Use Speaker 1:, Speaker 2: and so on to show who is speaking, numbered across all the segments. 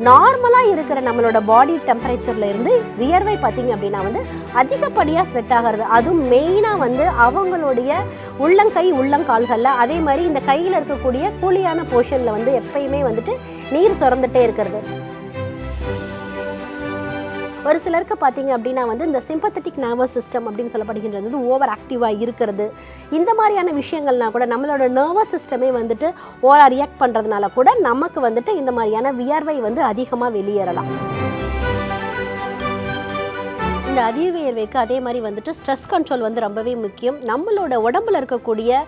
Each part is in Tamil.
Speaker 1: நார்மலாக இருக்கிற நம்மளோட பாடி டெம்பரேச்சரில் இருந்து வியர்வை பார்த்திங்க அப்படின்னா அதிகப்படியாக ஸ்வெட் ஆகிறது. அதுவும் மெயினாக அவங்களுடைய உள்ளங்கை உள்ளங்கால்களில், அதே மாதிரி இந்த கையில் இருக்கக்கூடிய கூலியான போர்ஷனில் எப்பயுமே நீர் சுரந்துட்டே இருக்கிறது. ஒரு சிலருக்கு பார்த்திங்க அப்படின்னா இந்த சிம்பத்தட்டிக் நர்வஸ் சிஸ்டம் அப்படின்னு சொல்லப்படுகின்றது ஓவர் ஆக்டிவாக இருக்கிறது. இந்த மாதிரியான விஷயங்கள்னா கூட நம்மளோட நர்வஸ் சிஸ்டமே ஓவராக ரியாக்ட் பண்ணுறதுனால கூட நமக்கு இந்த மாதிரியான வியர்வை அதிகமாக வெளியேறலாம். இந்த அதிவியர்வைக்கு அதே மாதிரி ஸ்ட்ரெஸ் கண்ட்ரோல் ரொம்பவே முக்கியம். நம்மளோட உடம்புல இருக்கக்கூடிய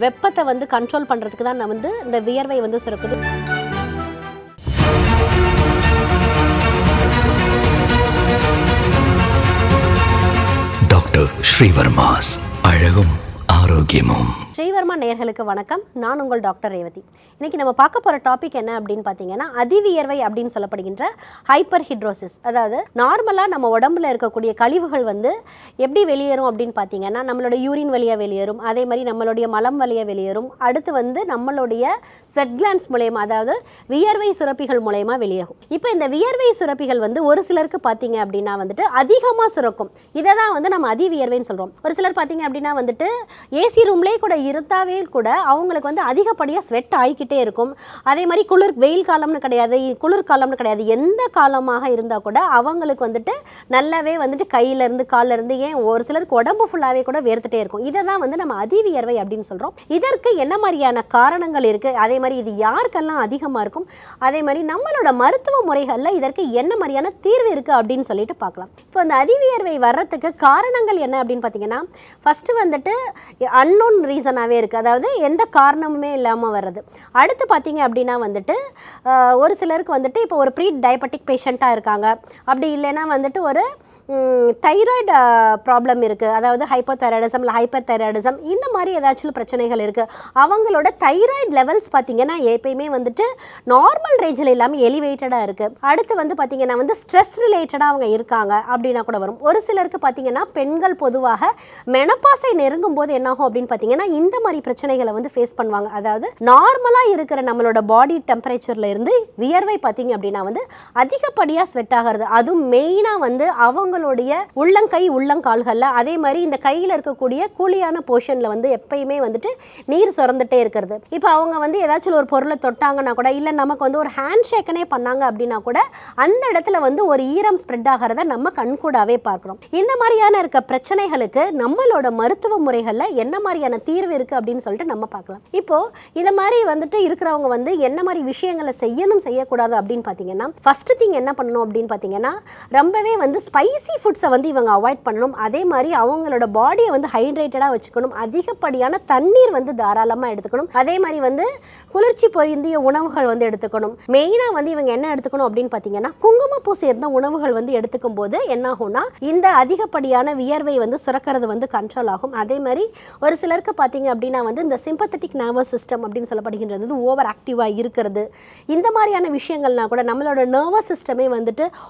Speaker 1: வெப்பத்தை கண்ட்ரோல் பண்ணுறதுக்கு தான் இந்த வியர்வை சுரக்குது.
Speaker 2: டாக்டர் ஸ்ரீவர்மாஸ் அழகும் ஆரோக்கியமும்.
Speaker 1: ஸ்ரீவர்மா நேயர்களுக்கு வணக்கம். நான் உங்கள் டாக்டர் ரேவதி. இன்றைக்கி நம்ம பார்க்க போகிற டாபிக் என்ன அப்படின்னு பார்த்தீங்கன்னா, அதிவியர்வை அப்படின்னு சொல்லப்படுகின்ற ஹைப்பர் ஹிட்ரோசிஸ். அதாவது நார்மலாக நம்ம உடம்புல இருக்கக்கூடிய கழிவுகள் எப்படி வெளியேறும் அப்படின்னு பார்த்தீங்கன்னா, நம்மளோட யூரின் வழியாக வெளியேறும், அதே மாதிரி நம்மளுடைய மலம் வழியாக வெளியேறும். அடுத்து நம்மளுடைய ஸ்வெட் கிளான்ஸ் மூலயமா, அதாவது வியர்வை சுரப்பிகள் மூலயமா வெளியாகும். இப்போ இந்த வியர்வை சுரப்பிகள் ஒரு சிலருக்கு பார்த்தீங்க அப்படின்னா அதிகமாக சுரக்கும். இதை தான் நம்ம அதிவியர்வைன்னு சொல்கிறோம். ஒரு சிலர் பார்த்தீங்க அப்படின்னா ஏசி ரூம்லேயே கூட இருந்தாவே கூட அவங்களுக்கு அதிகப்படியாக ஸ்வெட் ஆகிக்கிட்டே இருக்கும். அதே மாதிரி வெயில் காலம்னு கிடையாது, குளிர்காலம்னு கிடையாது, எந்த காலமாக இருந்தால் கூட அவங்களுக்கு நல்லாவே கையிலேருந்து காலிலேருந்து, ஏன் ஒரு சிலருக்கு உடம்பு ஃபுல்லாகவே கூட வேர்த்துட்டே இருக்கும். இதை தான் நம்ம அதிவியர்வை அப்படின்னு சொல்கிறோம். இதற்கு என்ன மாதிரியான காரணங்கள் இருக்குது, அதே மாதிரி இது யாருக்கெல்லாம் அதிகமாக இருக்கும், அதே மாதிரி நம்மளோட மருத்துவ முறைகளில் இதற்கு என்ன மாதிரியான தீர்வு இருக்குது அப்படின்னு சொல்லிட்டு பார்க்கலாம். இப்போ இந்த அதிவியர்வை வர்றதுக்கு காரணங்கள் என்ன அப்படின்னு பார்த்தீங்கன்னா, ஃபஸ்ட்டு அன்னோன் ரீசனாகவே இருக்குது. அதாவது எந்த காரணமுமே இல்லாமல் வர்றது. அடுத்து பார்த்தீங்க அப்படின்னா ஒரு சிலருக்கு இப்போ ஒரு ப்ரீ டயபெட்டிக் பேஷண்ட்டாக இருக்காங்க, அப்படி இல்லைன்னா ஒரு தைராய்டு ப்ராப்ளம் இருக்குது, அதாவது ஹைப்போதைராய்டிசம் இல்லை ஹைப்பர் தைராய்டிசம், இந்த மாதிரி ஏதாச்சும் பிரச்சனைகள் இருக்குது. அவங்களோட தைராய்டு லெவல்ஸ் பார்த்திங்கன்னா எப்பயுமே நார்மல் ரேஞ்சில் இல்லாமல் எலிவேட்டடாக இருக்குது. அடுத்து பார்த்திங்கன்னா ஸ்ட்ரெஸ் ரிலேட்டடாக அவங்க இருக்காங்க அப்படின்னா கூட வரும். ஒரு சிலருக்கு பார்த்திங்கன்னா பெண்கள் பொதுவாக மெனப்பாஸை நெருங்கும் போது என்னாகும் அப்படின்னு பார்த்தீங்கன்னா இந்த மாதிரி பிரச்சனைகளை ஃபேஸ் பண்ணுவாங்க. அதாவது நார்மலாக இருக்கிற நம்மளோட பாடி டெம்பரேச்சரில் இருந்து வியர்வை பார்த்திங்க அப்படின்னா அதிகப்படியாக ஸ்வெட் ஆகிறது. அதுவும் மெயினாக அவங்களுடைய உள்ளங்கை உள்ளங்கால்களில், அதே மாதிரி இந்த கையில் இருக்கக்கூடிய கூலியான போர்ஷனில் எப்பயுமே நீர் சுரந்துட்டே இருக்கிறது. இப்போ அவங்க ஏதாச்சும் ஒரு பொருளை தொட்டாங்கன்னா கூட, இல்லை நமக்கு ஒரு ஹேண்ட் ஷேக்கனே பண்ணாங்க அப்படின்னா கூட அந்த இடத்துல ஒரு ஈரம் ஸ்ப்ரெட் ஆகிறத நம்ம கண்கூடாவே பார்க்குறோம். இந்த மாதிரியான இருக்க பிரச்சனைகளுக்கு நம்மளோட மருத்துவ முறைகளில் என்ன மாதிரியான தீர்வு இருக்குது அப்படின்னு சொல்லிட்டு நம்ம பார்க்கலாம். இப்போது இதை மாதிரி இருக்கிறவங்க என்ன மாதிரி விஷயங்களை செய்யணும் செய்யக்கூடாது அப்படின்னு பார்த்தீங்கன்னா, ஃபஸ்ட்டு திங் என்ன பண்ணணும் அப்படின்னு பார்த்தீங்கன்னா, ரொம்பவே ஸ்பைசி ஃபுட்ஸை இவங்க அவாய்ட் பண்ணணும். அதே மாதிரி அவங்களோட பாடியை ஹைட்ரேட்டடாக வச்சுக்கணும். அதிகப்படியான தண்ணீர் தாராளமாக எடுத்துக்கணும். அதே மாதிரி குளிர்ச்சி பொருந்திய உணவுகள் எடுத்துக்கணும். மெயினாக இவங்க என்ன எடுத்துக்கணும் அப்படின்னு பார்த்தீங்கன்னா, குங்குமப்பூ சேர்ந்த உணவுகள் எடுத்துக்கும் போது என்ன ஆகும்னா, இந்த அதிகப்படியான வியர்வை சுரக்கிறது கண்ட்ரோல் ஆகும். அதே மாதிரி ஒரு சிலருக்கு பார்த்தீங்க அப்படின்னா இந்த சிம்பத்தட்டிக் நர்வஸ் சிஸ்டம் அப்படின்னு சொல்லப்படுகின்றது ஓவர் ஆக்டிவாக இருக்கிறது. இந்த மாதிரியான விஷயங்கள்னா கூட நம்மளோட நர்வஸ் சிஸ்டமே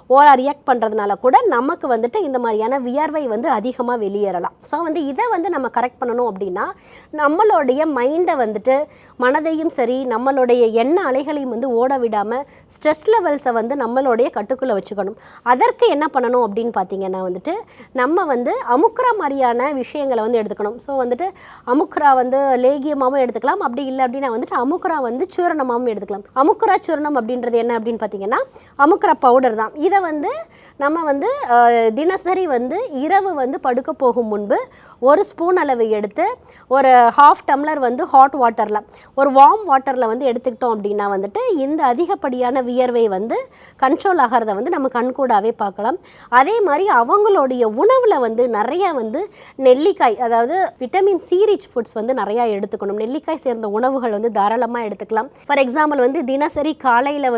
Speaker 1: ஓவராக ரியாக்ட் பண்ணுறதுனால கூட நமக்கு இந்த மாதிரியான வியர்வை அதிகமாக வெளியேறலாம். ஸோ இதை நம்ம கரெக்ட் பண்ணணும் அப்படின்னா, நம்மளுடைய மைண்டை மனதையும் சரி நம்மளுடைய எண்ண அலைகளையும் ஓட விடாமல் ஸ்ட்ரெஸ் லெவல்ஸை நம்மளுடைய கட்டுக்குள்ளே வச்சுக்கணும். அதற்கு என்ன பண்ணணும் அப்படின்னு பார்த்தீங்கன்னா நம்ம அமுக்குரா மாதிரியான விஷயங்களை எடுத்துக்கணும். ஸோ அமுக்குரா லேகியமாகவும் எடுத்துக்கலாம், அப்படி இல்லை அப்படின்னா அமுக்குரா சூரணமாகவும் எடுத்துக்கலாம். அமுக்குரா சூரணம் அப்படின்றது என்ன அப்படின்னு பார்த்தீங்கன்னா, அமுக்குரா பவுடர் தான். இதை நம்ம தினசரி இரவு படுக்க போகும் முன்பு ஒரு ஸ்பூன் அளவு எடுத்து ஒரு ஹாஃப் டம்ளர் ஹாட் வாட்டரில், ஒரு வார்ம் வாட்டரில் எடுத்துக்கிட்டோம் அப்படின்னா இந்த அதிகப்படியான வியர்வை கண்ட்ரோல் ஆகிறத நம்ம கண்கூடாவே பார்க்கலாம். அதே மாதிரி அவங்களுடைய உணவில் நிறைய நெல்லிக்காய், அதாவது விட்டமின் சி ரிச் ஃபுட்ஸ் நிறையா எடுத்துக்கணும். நெல்லிக்காய் சேர்ந்த உணவுகள் தாராளமாக எடுத்துக்கலாம். ஃபார் எக்ஸாம்பிள் தினசரி காலையில்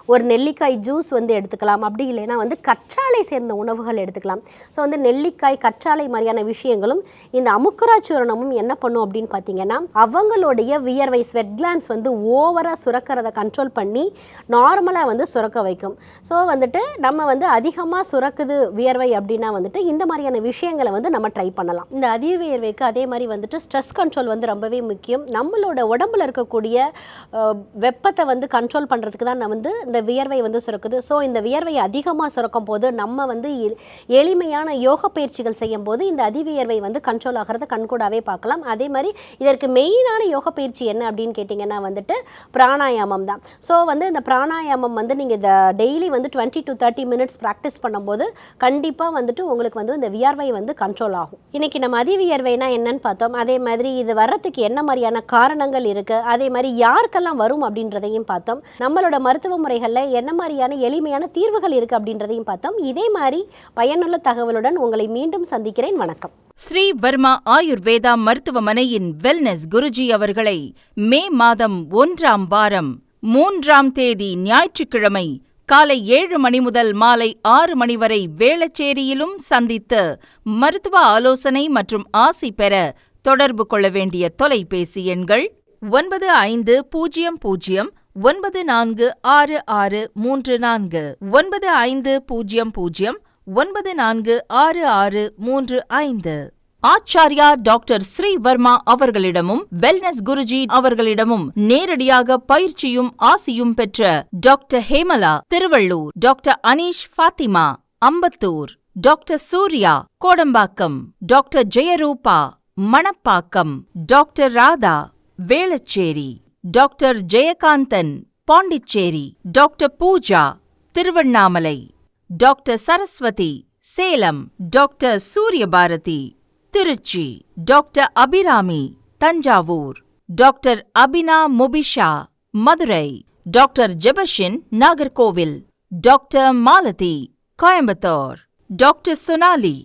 Speaker 1: ஒரு நெல்லிக்காய் ஜூஸ் எடுத்துக்கலாம். அப்படி இல்லைன்னா கற்றாழை சேர்ந்த உணவுகள் எடுத்துக்கலாம். ஸோ நெல்லிக்காய் கற்றாழை மாதிரியான விஷயங்களும் இந்த அமுக்குரா சூரணமும் என்ன பண்ணும் அப்படின்னு பார்த்தீங்கன்னா, அவங்களுடைய வியர்வை ஸ்வெட் கிளான்ஸ் ஓவராக சுரக்கிறத கண்ட்ரோல் பண்ணி நார்மலாக சுரக்க வைக்கும். ஸோ நம்ம அதிகமாக சுரக்குது வியர்வை அப்படின்னா இந்த மாதிரியான விஷயங்களை நம்ம ட்ரை பண்ணலாம். இந்த அதிவியர்வைக்கு அதே மாதிரி ஸ்ட்ரெஸ் ஸ்ட்ரெஸ் கண்ட்ரோல் வந்து ரொம்பவே முக்கியம். நம்மளோட உடம்புல இருக்கக்கூடிய வெப்பத்தை வந்து கண்ட்ரோல் பண்ணுறதுக்கு தான் வந்து இந்த வியர்வை வந்து சுரக்குது. ஸோ இந்த வியர்வை அதிகமாக சுரக்கும் போது நம்ம வந்து எளிமையான யோக பயிற்சிகள் செய்யும் போது இந்த அதிவியர்வை வந்து கண்ட்ரோல் ஆகிறத கண்கூடாவே பார்க்கலாம். அதே மாதிரி இதற்கு மெயினான யோக பயிற்சி என்ன அப்படின்னு கேட்டிங்கன்னா வந்துட்டு பிராணாயாமம் தான். ஸோ வந்து இந்த பிராணாயாமம் வந்து நீங்கள் இதை டெய்லி வந்து 20 to 30 minutes ப்ராக்டிஸ் பண்ணும்போது கண்டிப்பாக வந்துட்டு உங்களுக்கு வந்து இந்த வியர்வை வந்து கண்ட்ரோல் ஆகும். இன்றைக்கி நம்ம அதிவியர்வைனா என்னன்னு பார்த்தோம். அதே மாதிரி இது வர்றதுக்கு என்ன மாதிரியான காரணங்கள் இருக்குது, அதே மாதிரி யாருக்கெல்லாம் வரும் அப்படின்றதையும் பார்த்தோம். நம்மளோட மருத்துவ முறைகளில் என்ன மாதிரியான எளிமையான தீர்வுகள் இருக்குது அப்படின்றதையும் பார்த்தோம். இதே மாதிரி பயனுள்ள தகவலுடன் உங்களை மீண்டும் சந்திக்கிறேன். வணக்கம்.
Speaker 3: ஸ்ரீ வர்மா ஆயுர்வேதா மருத்துவமனையின் வெல்னஸ் குருஜி அவர்களை மே மாதம் 1ஆம் வாரம் 3ஆம் தேதி ஞாயிற்றுக்கிழமை காலை 7 மணி முதல் மாலை 6 மணி வரை வேளச்சேரியிலும் சந்தித்து மருத்துவ ஆலோசனை மற்றும் ஆசி பெற தொடர்பு கொள்ள வேண்டிய தொலைபேசி எண்கள் 9500 946634 9500 946635. ஆச்சார்யா டாக்டர் ஸ்ரீ வர்மா அவர்களிடமும் வெல்னஸ் குருஜி அவர்களிடமும் நேரடியாக பயிற்சியும் ஆசியும் பெற்ற doctor Hemala Thiruvallur, doctor Aneesh Fathima Ambattur, doctor Surya Kodambakkam, doctor Jayarooba Manapakkam, doctor Radha Velachery, doctor Jayakanthan Pondicherry, doctor Pooja Tiruvannamalai, doctor Saraswathi Salem, doctor Suryabharathi Trichy, doctor Abirami Thanjavur, doctor Abina Mubisha Madurai, doctor Jebashin Nagercoil, doctor Malathi Coimbatore, doctor Sonali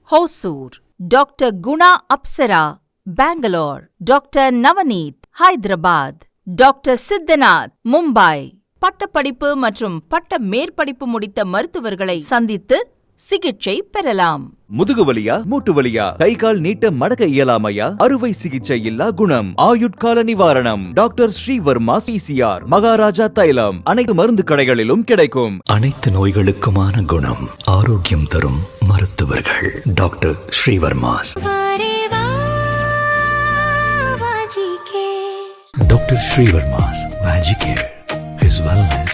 Speaker 3: Hosur, doctor Guna Apsara Bangalore, doctor Navneeth Hyderabad, doctor Siddhanath Mumbai. பட்டப்படிப்பு மற்றும் பட்ட மேற்படிப்பு முடித்த மருத்துவர்களை சந்தித்து சிகிச்சை பெறலாம்.
Speaker 4: முதுகு வலியா, மூட்டு வலியா, கை கால் நீட்ட மடக்க இயலாமையா, அறுவை சிகிச்சை இல்லா குணம், ஆயுட்கால நிவாரணம். டாக்டர் ஸ்ரீவர்மா PCR, மகாராஜா தைலம் அனைத்து மருந்து கடைகளிலும் கிடைக்கும்.
Speaker 2: அனைத்து நோய்களுக்குமான குணம், ஆரோக்கியம் தரும் மருத்துவர்கள் doctor Srivarma's. Doctor Srivarma's Magic Care. His wellness